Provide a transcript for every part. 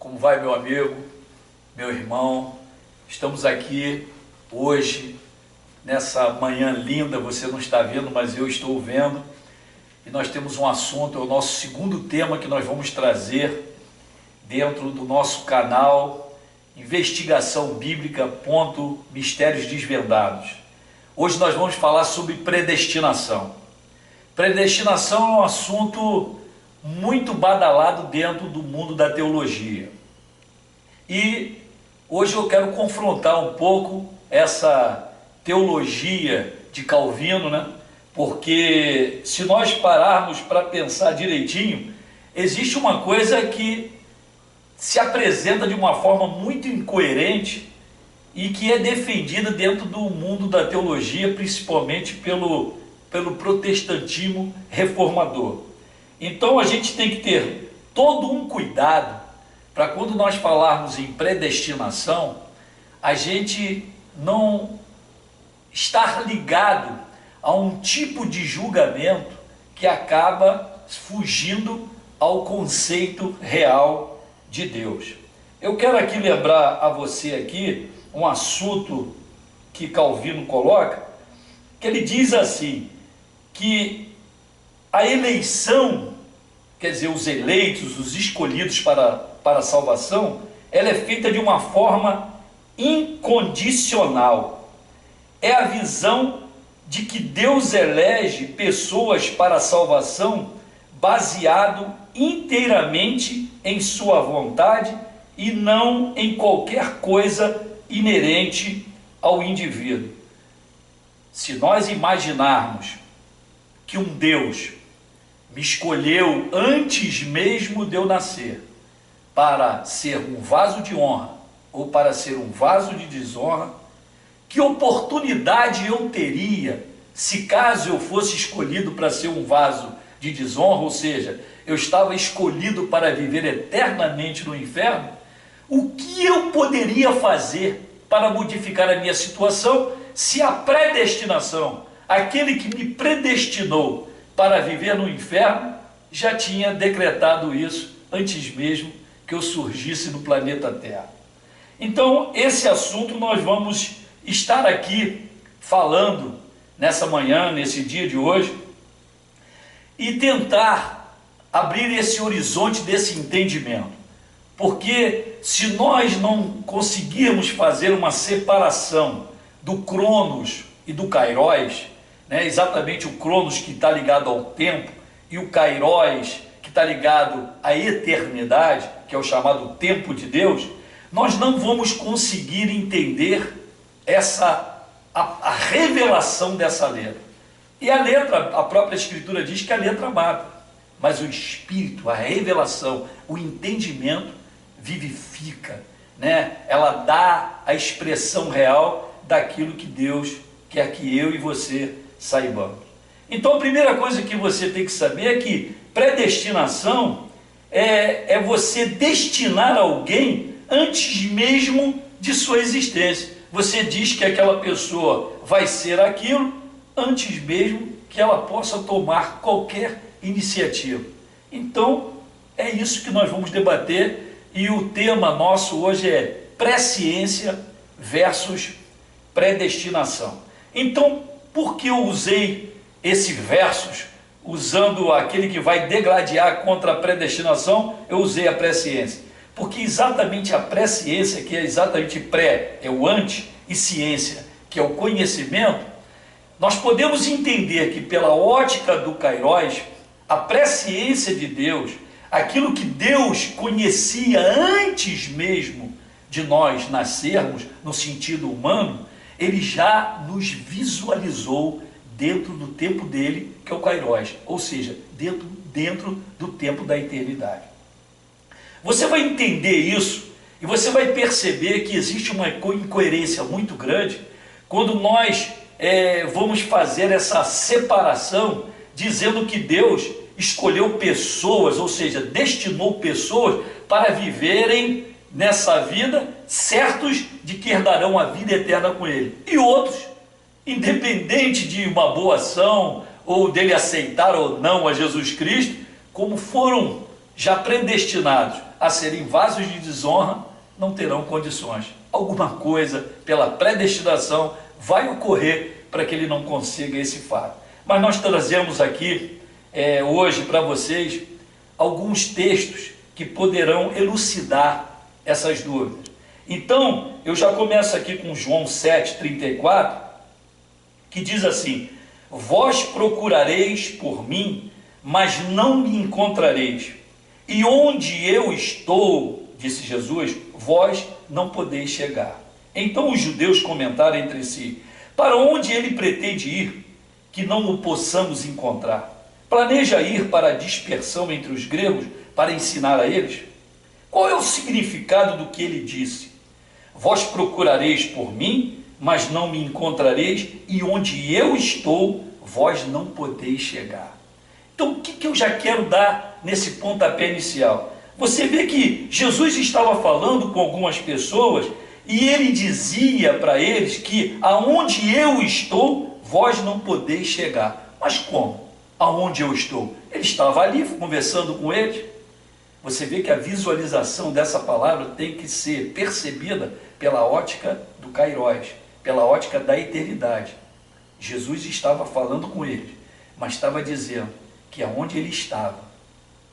Como vai, meu amigo, meu irmão? Estamos aqui hoje, nessa manhã linda, você não está vendo, mas eu estou vendo, e nós temos um assunto, é o nosso segundo tema que nós vamos trazer dentro do nosso canal Investigação Bíblica, Mistérios Desvendados. Hoje nós vamos falar sobre predestinação. Predestinação é um assunto muito badalado dentro do mundo da teologia. E hoje eu quero confrontar um pouco essa teologia de Calvino, né? Porque se nós pararmos para pensar direitinho, existe uma coisa que se apresenta de uma forma muito incoerente e que é defendida dentro do mundo da teologia, principalmente pelo protestantismo reformador. Então a gente tem que ter todo um cuidado para quando nós falarmos em predestinação, a gente não estar ligado a um tipo de julgamento que acaba fugindo ao conceito real de Deus. Eu quero aqui lembrar a você aqui um assunto que Calvino coloca, que ele diz assim, que a eleição, quer dizer, os eleitos, os escolhidos para a salvação, ela é feita de uma forma incondicional. É a visão de que Deus elege pessoas para a salvação baseado inteiramente em sua vontade e não em qualquer coisa inerente ao indivíduo. Se nós imaginarmos que um Deus me escolheu antes mesmo de eu nascer para ser um vaso de honra ou para ser um vaso de desonra, que oportunidade eu teria se caso eu fosse escolhido para ser um vaso de desonra, ou seja, eu estava escolhido para viver eternamente no inferno? O que eu poderia fazer para modificar a minha situação se a predestinação, aquele que me predestinou para viver no inferno, já tinha decretado isso antes mesmo que eu surgisse no planeta Terra? Então, esse assunto nós vamos estar aqui falando nessa manhã, nesse dia de hoje, e tentar abrir esse horizonte desse entendimento. Porque se nós não conseguirmos fazer uma separação do Cronos e do Kairos, né, exatamente o Cronos que está ligado ao tempo e o Kairos que está ligado à eternidade, que é o chamado tempo de Deus, nós não vamos conseguir entender a revelação dessa letra. E a letra, a própria Escritura diz que a letra mata, mas o Espírito, a revelação, o entendimento vivifica, né? Ela dá a expressão real daquilo que Deus quer que eu e você saibamos. Então a primeira coisa que você tem que saber é que predestinação é você destinar alguém antes mesmo de sua existência. Você diz que aquela pessoa vai ser aquilo antes mesmo que ela possa tomar qualquer iniciativa. Então é isso que nós vamos debater, e o tema nosso hoje é presciência versus predestinação. Então, por que eu usei esse versus, usando aquele que vai degladiar contra a predestinação, eu usei a presciência? Porque exatamente a presciência, que é exatamente pré, é o antes, e ciência, que é o conhecimento, nós podemos entender que pela ótica do Kairos, a presciência de Deus, aquilo que Deus conhecia antes mesmo de nós nascermos, no sentido humano, Ele já nos visualizou dentro do tempo dele, que é o Kairos, ou seja, dentro do tempo da eternidade. Você vai entender isso e você vai perceber que existe uma incoerência muito grande quando nós vamos fazer essa separação, dizendo que Deus escolheu pessoas, ou seja, destinou pessoas para viverem nessa vida, certos de que herdarão a vida eterna com Ele. E outros, independente de uma boa ação, ou dele aceitar ou não a Jesus Cristo, como foram já predestinados a serem vasos de desonra, não terão condições. Alguma coisa pela predestinação vai ocorrer para que ele não consiga esse fato. Mas nós trazemos aqui hoje para vocês alguns textos que poderão elucidar essas dúvidas. Então, eu já começo aqui com João 7,34, que diz assim: vós procurareis por mim, mas não me encontrareis. E onde eu estou, disse Jesus, vós não podeis chegar. Então os judeus comentaram entre si: para onde ele pretende ir, que não o possamos encontrar? Planeja ir para a dispersão entre os gregos, para ensinar a eles? Qual é o significado do que ele disse? Vós procurareis por mim, mas não me encontrareis, e onde eu estou, vós não podeis chegar. Então, o que eu já quero dar nesse pontapé inicial? Você vê que Jesus estava falando com algumas pessoas e ele dizia para eles que aonde eu estou, vós não podeis chegar. Mas como? Aonde eu estou? Ele estava ali conversando com eles. Você vê que a visualização dessa palavra tem que ser percebida pela ótica do Kairos, pela ótica da eternidade. Jesus estava falando com eles, mas estava dizendo que aonde ele estava,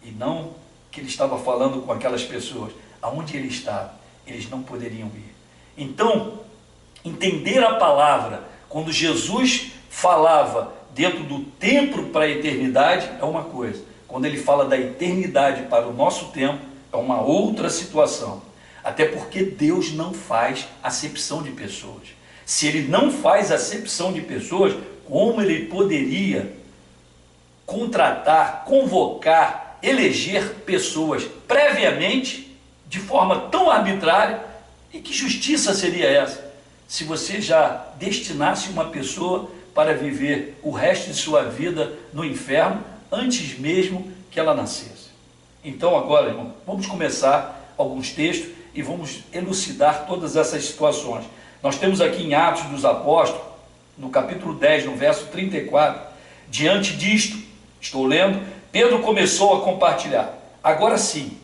e não que ele estava falando com aquelas pessoas, aonde ele estava, eles não poderiam ir. Então, entender a palavra, quando Jesus falava dentro do tempo para a eternidade, é uma coisa. Quando ele fala da eternidade para o nosso tempo, é uma outra situação. Até porque Deus não faz acepção de pessoas. Se ele não faz acepção de pessoas, como ele poderia contratar, convocar, eleger pessoas previamente, de forma tão arbitrária? E que justiça seria essa? Se você já destinasse uma pessoa para viver o resto de sua vida no inferno, antes mesmo que ela nascesse. Então agora, irmão, vamos começar alguns textos e vamos elucidar todas essas situações. Nós temos aqui em Atos dos Apóstolos, no capítulo 10, no verso 34, diante disto, estou lendo, Pedro começou a compartilhar: agora sim,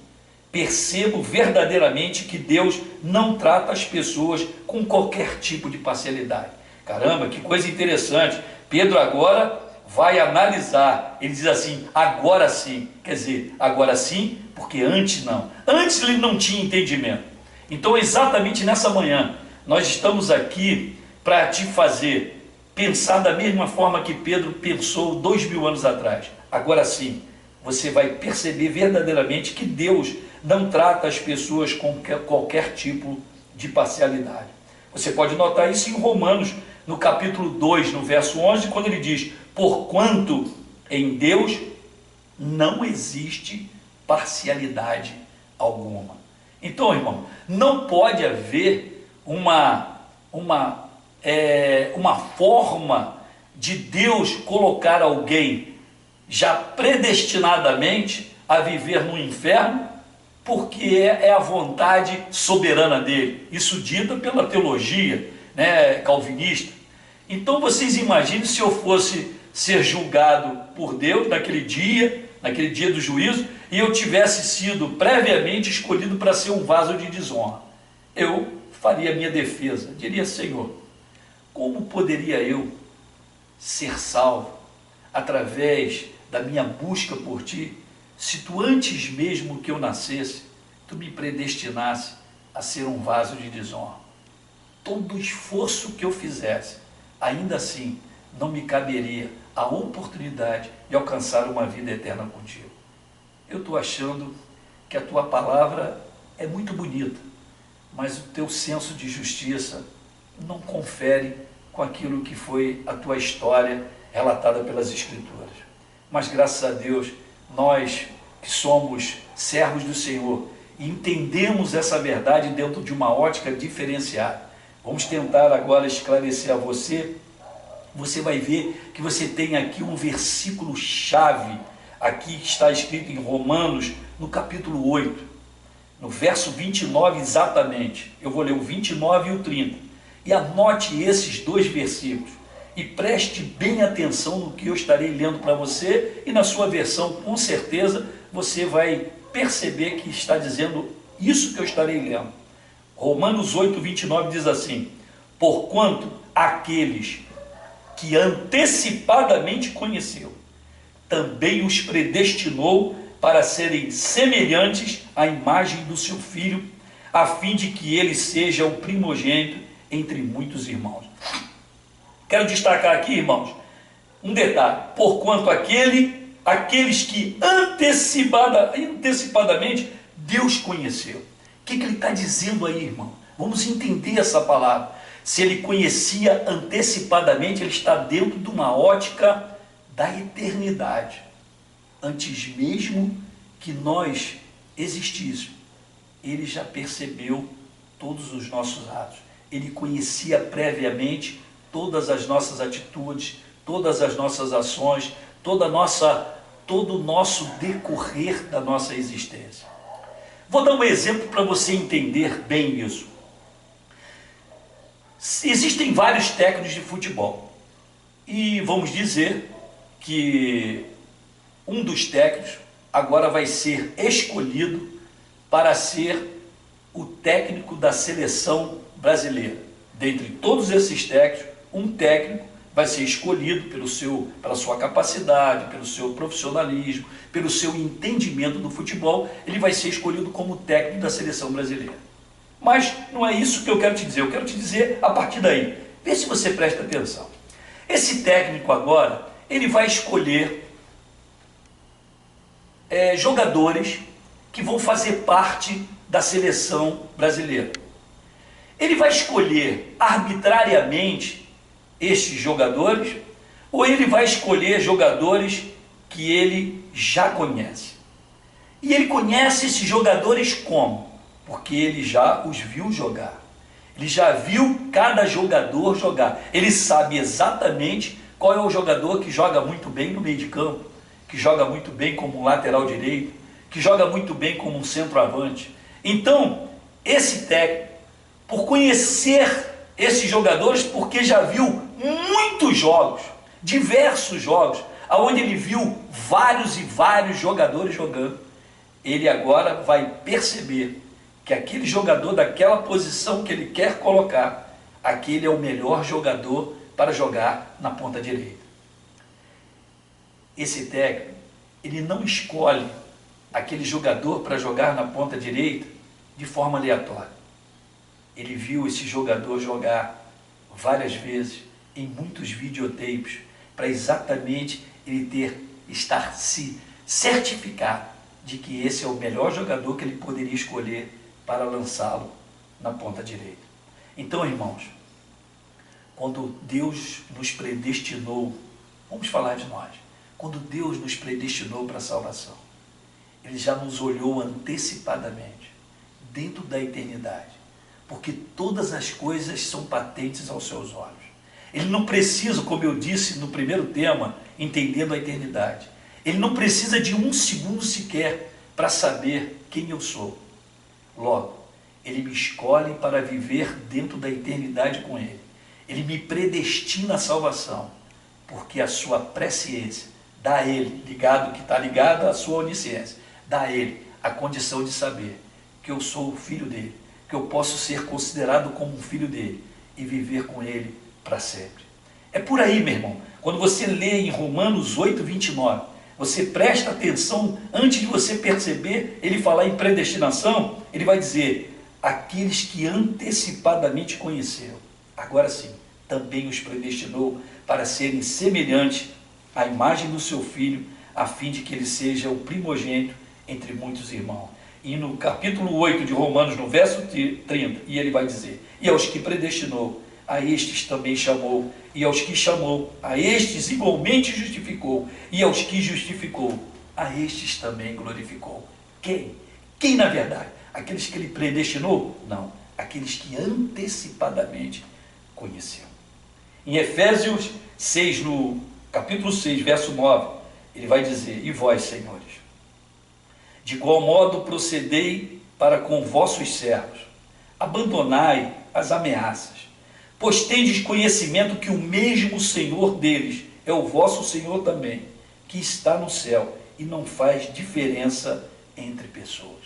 percebo verdadeiramente que Deus não trata as pessoas com qualquer tipo de parcialidade. Caramba, que coisa interessante. Pedro agora vai analisar, ele diz assim, agora sim, quer dizer, agora sim, porque antes não. Antes ele não tinha entendimento. Então exatamente nessa manhã, nós estamos aqui para te fazer pensar da mesma forma que Pedro pensou 2000 anos atrás. Agora sim, você vai perceber verdadeiramente que Deus não trata as pessoas com qualquer tipo de parcialidade. Você pode notar isso em Romanos, no capítulo 2, no verso 11, quando ele diz: porquanto em Deus não existe parcialidade alguma. Então, irmão, não pode haver uma forma de Deus colocar alguém já predestinadamente a viver no inferno, porque é a vontade soberana dele. Isso dita pela teologia, calvinista. Então vocês imaginem se eu fosse ser julgado por Deus naquele dia do juízo, e eu tivesse sido previamente escolhido para ser um vaso de desonra. Eu faria minha defesa, diria: Senhor, como poderia eu ser salvo através da minha busca por Ti, se Tu antes mesmo que eu nascesse, Tu me predestinasse a ser um vaso de desonra? Todo o esforço que eu fizesse, ainda assim, não me caberia a oportunidade de alcançar uma vida eterna contigo. Eu estou achando que a tua palavra é muito bonita, mas o teu senso de justiça não confere com aquilo que foi a tua história relatada pelas Escrituras. Mas graças a Deus, nós que somos servos do Senhor e entendemos essa verdade dentro de uma ótica diferenciada, vamos tentar agora esclarecer a você. Você vai ver que você tem aqui um versículo chave, aqui que está escrito em Romanos, no capítulo 8, no verso 29 exatamente. Eu vou ler o 29 e o 30. E anote esses dois versículos e preste bem atenção no que eu estarei lendo para você, e na sua versão, com certeza, você vai perceber que está dizendo isso que eu estarei lendo. Romanos 8, 29 diz assim: porquanto aqueles que antecipadamente conheceu, também os predestinou para serem semelhantes à imagem do seu Filho, a fim de que ele seja o primogênito entre muitos irmãos. Quero destacar aqui, irmãos, um detalhe: porquanto aqueles que antecipadamente Deus conheceu. O que ele está dizendo aí, irmão? Vamos entender essa palavra. Se ele conhecia antecipadamente, ele está dentro de uma ótica da eternidade. Antes mesmo que nós existíssemos, ele já percebeu todos os nossos atos. Ele conhecia previamente todas as nossas atitudes, todas as nossas ações, todo o nosso decorrer da nossa existência. Vou dar um exemplo para você entender bem isso. Existem vários técnicos de futebol e vamos dizer que um dos técnicos agora vai ser escolhido para ser o técnico da seleção brasileira. Dentre todos esses técnicos, um técnico vai ser escolhido pela sua capacidade, pelo seu profissionalismo, pelo seu entendimento do futebol. Ele vai ser escolhido como técnico da seleção brasileira. Mas não é isso que eu quero te dizer. Eu quero te dizer a partir daí. Vê se você presta atenção. Esse técnico agora, ele vai escolher jogadores que vão fazer parte da seleção brasileira. Ele vai escolher arbitrariamente estes jogadores, ou ele vai escolher jogadores que ele já conhece. E ele conhece esses jogadores como? Porque ele já os viu jogar. Ele já viu cada jogador jogar. Ele sabe exatamente qual é o jogador que joga muito bem no meio de campo, que joga muito bem como um lateral direito, que joga muito bem como um centroavante. Então, esse técnico, por conhecer esses jogadores, porque já viu muitos jogos, diversos jogos, onde ele viu vários e vários jogadores jogando, ele agora vai perceber que aquele jogador daquela posição que ele quer colocar, aquele é o melhor jogador para jogar na ponta direita. Esse técnico, ele não escolhe aquele jogador para jogar na ponta direita de forma aleatória. Ele viu esse jogador jogar várias vezes, em muitos videotapes, para exatamente ele estar se certificado de que esse é o melhor jogador que ele poderia escolher para lançá-lo na ponta direita. Então, irmãos, quando Deus nos predestinou, vamos falar de nós, quando Deus nos predestinou para a salvação, Ele já nos olhou antecipadamente, dentro da eternidade, porque todas as coisas são patentes aos seus olhos. Ele não precisa, como eu disse no primeiro tema, entendendo a eternidade, ele não precisa de um segundo sequer para saber quem eu sou. Logo, ele me escolhe para viver dentro da eternidade com ele. Ele me predestina à salvação, porque a sua presciência dá a ele, que está ligado à sua onisciência, dá a ele a condição de saber que eu sou o filho dele, que eu posso ser considerado como um filho dele e viver com ele para sempre. É por aí, meu irmão. Quando você lê em Romanos 8, 29, você presta atenção, antes de você perceber ele falar em predestinação, ele vai dizer: aqueles que antecipadamente conheceu, agora sim, também os predestinou para serem semelhantes à imagem do seu Filho, a fim de que ele seja o primogênito entre muitos irmãos. E no capítulo 8 de Romanos, no verso 30, e ele vai dizer: e aos que predestinou, a estes também chamou, e aos que chamou, a estes igualmente justificou, e aos que justificou, a estes também glorificou. Quem? Quem na verdade? Aqueles que ele predestinou? Não, aqueles que antecipadamente conheceu. Em Efésios 6, no capítulo 6, verso 9, ele vai dizer: e vós, senhores, de igual modo procedei para com vossos servos, abandonai as ameaças, pois tendes conhecimento que o mesmo Senhor deles é o vosso Senhor também, que está no céu e não faz diferença entre pessoas.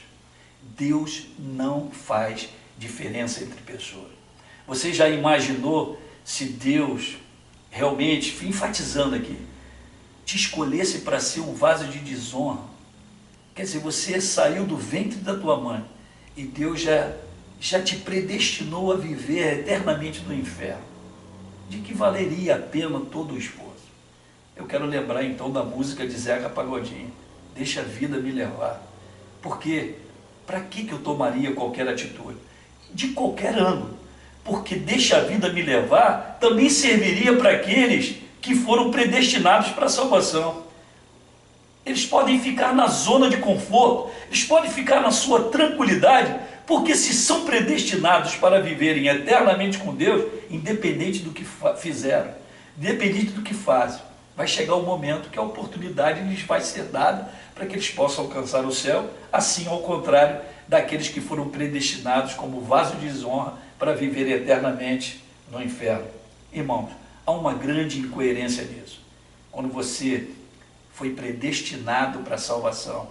Deus não faz diferença entre pessoas. Você já imaginou se Deus realmente, enfatizando aqui, te escolhesse para ser um vaso de desonra? Quer dizer, você saiu do ventre da tua mãe e Deus já te predestinou a viver eternamente no inferno. De que valeria a pena todo o esforço? Eu quero lembrar então da música de Zeca Pagodinho, Deixa a Vida Me Levar. Porque para que eu tomaria qualquer atitude? De qualquer ângulo. Porque Deixa a Vida Me Levar também serviria para aqueles que foram predestinados para a salvação. Eles podem ficar na zona de conforto, eles podem ficar na sua tranquilidade, porque se são predestinados para viverem eternamente com Deus, independente do que fizeram, independente do que fazem, vai chegar o momento que a oportunidade lhes vai ser dada para que eles possam alcançar o céu, assim ao contrário daqueles que foram predestinados como vaso de desonra para viver eternamente no inferno. Irmãos, há uma grande incoerência nisso. Quando você foi predestinado para a salvação,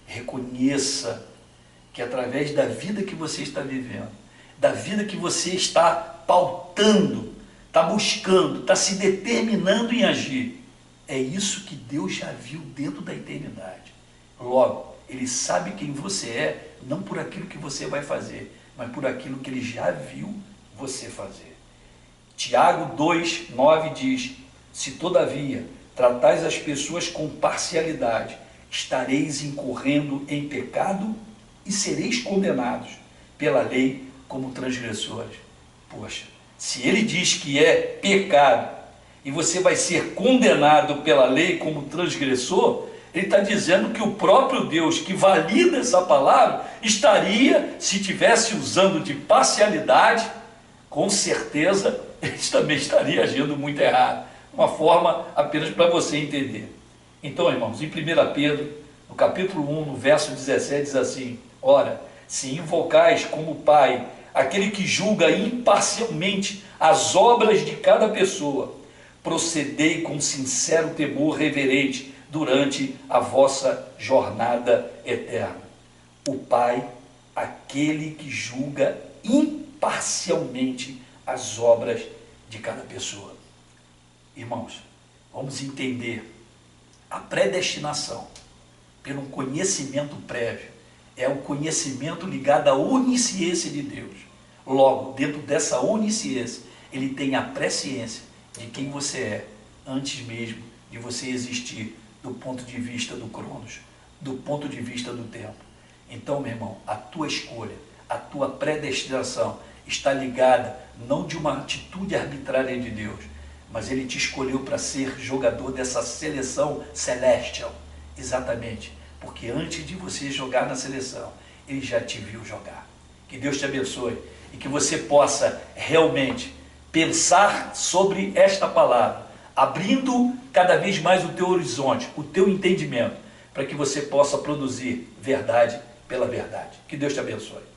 reconheça que através da vida que você está vivendo, da vida que você está pautando, está buscando, está se determinando em agir, é isso que Deus já viu dentro da eternidade. Logo, Ele sabe quem você é, não por aquilo que você vai fazer, mas por aquilo que Ele já viu você fazer. Tiago 2,9 diz: se todavia tratais as pessoas com parcialidade, estareis incorrendo em pecado e sereis condenados pela lei como transgressores. Poxa, se ele diz que é pecado e você vai ser condenado pela lei como transgressor, ele está dizendo que o próprio Deus que valida essa palavra estaria, se estivesse usando de parcialidade, com certeza ele também estaria agindo muito errado. Uma forma apenas para você entender. Então, irmãos, em 1 Pedro, no capítulo 1, no verso 17, diz assim: ora, se invocais como Pai aquele que julga imparcialmente as obras de cada pessoa, procedei com sincero temor reverente durante a vossa jornada eterna. O Pai, aquele que julga imparcialmente as obras de cada pessoa. Irmãos, vamos entender a predestinação pelo conhecimento prévio. É o conhecimento ligado à onisciência de Deus. Logo, dentro dessa onisciência, Ele tem a presciência de quem você é, antes mesmo de você existir, do ponto de vista do Cronos, do ponto de vista do tempo. Então, meu irmão, a tua escolha, a tua predestinação está ligada não de uma atitude arbitrária de Deus, mas Ele te escolheu para ser jogador dessa seleção celestial. Exatamente, porque antes de você jogar na seleção, Ele já te viu jogar. Que Deus te abençoe e que você possa realmente pensar sobre esta palavra, abrindo cada vez mais o teu horizonte, o teu entendimento, para que você possa produzir verdade pela verdade. Que Deus te abençoe.